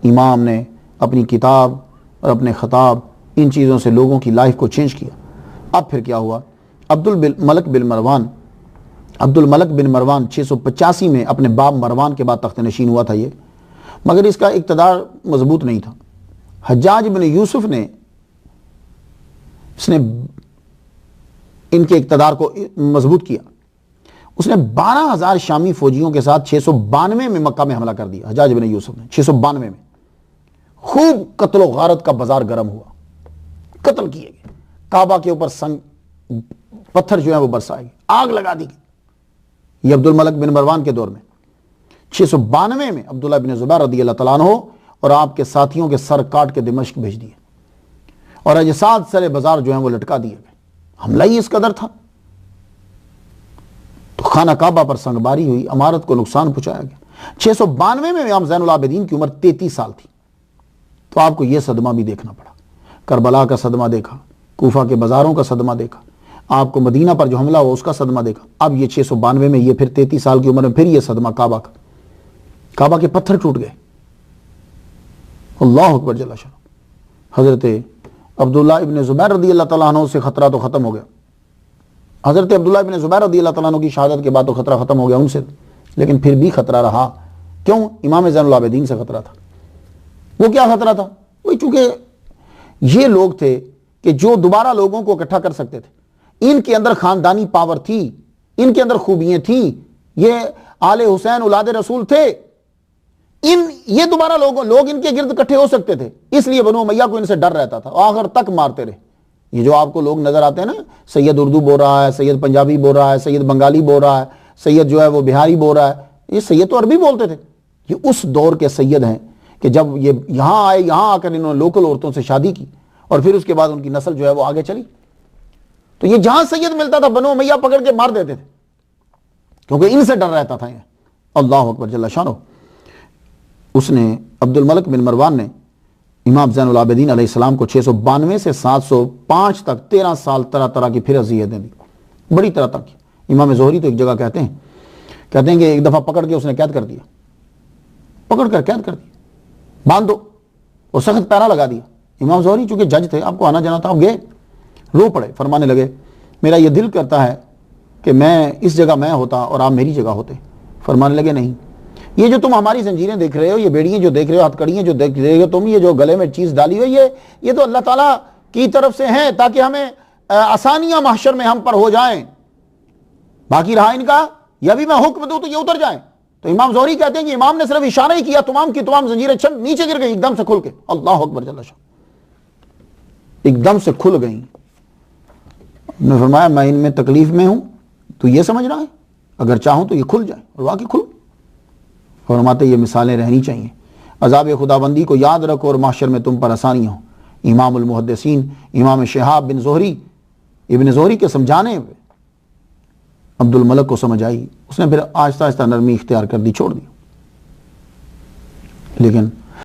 امام نے اپنی کتاب اور اپنے خطاب ان چیزوں سے لوگوں کی لائف کو چینج کیا۔ اب پھر کیا ہوا؟ عبد الملک بن مروان 685 میں اپنے باپ مروان کے بعد تخت نشین ہوا تھا یہ، مگر اس کا اقتدار مضبوط نہیں تھا۔ حجاج بن یوسف نے ان کے اقتدار کو مضبوط کیا۔ اس نے 12,000 شامی فوجیوں کے ساتھ 692 میں مکہ میں حملہ کر دیا۔ حجاج بن یوسف نے 692 میں خوب قتل و غارت کا بازار گرم ہوا، قتل کیے گئے، کعبہ کے اوپر سنگ پتھر جو ہیں وہ برسائے گئے، آگ لگا دی گئی۔ یہ عبد الملک بن مروان کے دور میں 692 میں عبداللہ بن زبیر رضی اللہ تعالیٰ عنہ اور آپ کے ساتھیوں کے سر کاٹ کے دمشق بھیج دیے اور اجساد سر بازار جو ہیں وہ لٹکا دیے گئے۔ حملہ ہی اس قدر تھا تو خانہ کعبہ پر سنگباری ہوئی، عمارت کو نقصان پہنچایا گیا۔ 692 میں امام زین العابدین کی عمر 33 سال تھی، تو آپ کو یہ صدمہ بھی دیکھنا پڑا۔ کربلا کا صدمہ دیکھا، کوفہ کے بازاروں کا صدمہ دیکھا، آپ کو مدینہ پر جو حملہ ہوا اس کا صدمہ دیکھا، اب یہ 692 میں یہ پھر 33 سال کی عمر میں پھر یہ صدمہ کعبہ کا، کعبہ کے پتھر ٹوٹ گئے۔ اللہ اکبر جل شانہ۔ حضرت عبداللہ ابن زبیر رضی اللہ تعالیٰ عنہ سے خطرہ تو ختم ہو گیا، حضرت عبداللہ ابن زبیر رضی اللہ تعالیٰ عنہ کی شہادت کے بعد تو خطرہ ختم ہو گیا ان سے، لیکن پھر بھی خطرہ رہا۔ کیوں؟ امام زین العابدین سے خطرہ تھا۔ وہ کیا خطرہ تھا؟ وہی چونکہ یہ لوگ تھے کہ جو دوبارہ لوگوں کو اکٹھا کر سکتے تھے، ان کے اندر خاندانی پاور تھی، ان کے اندر خوبیاں تھیں، یہ آل حسین اولاد رسول تھے، یہ دوبارہ لوگ ان کے گرد اکٹھے ہو سکتے تھے، اس لیے بنو امیہ کو ان سے ڈر رہتا تھا، آخر تک مارتے رہے۔ یہ جو آپ کو لوگ نظر آتے ہیں نا، سید اردو بول رہا ہے، سید پنجابی بول رہا ہے، سید بنگالی بول رہا ہے، سید جو ہے وہ بہاری بول رہا ہے، یہ سید تو عربی بولتے تھے۔ یہ اس دور کے سید ہیں کہ جب یہ یہاں آئے، یہاں آ کر انہوں نے لوکل عورتوں سے شادی کی اور پھر اس کے بعد ان کی نسل جو ہے وہ آگے چلی، تو یہ جہاں سید ملتا تھا بنو امیہ پکڑ کے مار دیتے تھے، کیونکہ ان سے ڈر رہتا تھا یہ۔ اللہ اکبر جل شانہ۔ اس نے عبد الملک بن مروان نے امام زین العابدین علیہ السلام کو 692 سے 705 تک 13 سال طرح طرح کی پھر اذیتیں دی، بڑی طرح طرح کی۔ امام زہری تو ایک جگہ کہتے ہیں کہ ایک دفعہ پکڑ کے اس نے قید کر دیا، پکڑ کر قید کر دیا، باندھ دو، اور سخت پیرا لگا دیا۔ امام زہری چونکہ جج تھے، آپ کو آنا جانا تھا، آپ گئے، رو پڑے، فرمانے لگے میرا یہ دل کرتا ہے کہ میں اس جگہ میں ہوتا اور آپ میری جگہ ہوتے۔ فرمانے لگے نہیں، یہ جو تم ہماری زنجیریں دیکھ رہے ہو، یہ بیڑیاں جو دیکھ رہے ہو، ہتھ کڑیاں جو دیکھ رہے ہو تم، یہ جو گلے میں چیز ڈالی ہوئی ہے، یہ تو اللہ تعالیٰ کی طرف سے ہیں تاکہ ہمیں آسانیاں محشر میں ہم پر ہو جائیں، باقی رہا ان کا، یا بھی میں حکم دوں تو یہ اتر جائیں۔ تو امام زہری کہتے ہیں کہ امام نے صرف اشارہ ہی کیا، تمام کی تمام زنجیریں چھن نیچے گر گئی ایک دم سے کھل کے۔ اللہ اکبر جل شانہ، ایک دم سے کھل گئیں۔ نے فرمایا میں ان میں تکلیف میں ہوں تو یہ سمجھ رہا ہے، اگر چاہوں تو یہ کھل جائے، اور واقعی کھل۔ فرماتے یہ مثالیں رہنی چاہیے، عذاب خداوندی کو یاد رکھو اور محشر میں تم پر آسانی ہو۔ امام المحدثین امام شہاب بن زہری ابن زہری کے سمجھانے پہ عبد الملک کو سمجھ آئی، اس نے پھر آہستہ آہستہ نرمی اختیار کر دی، چھوڑ دی، لیکن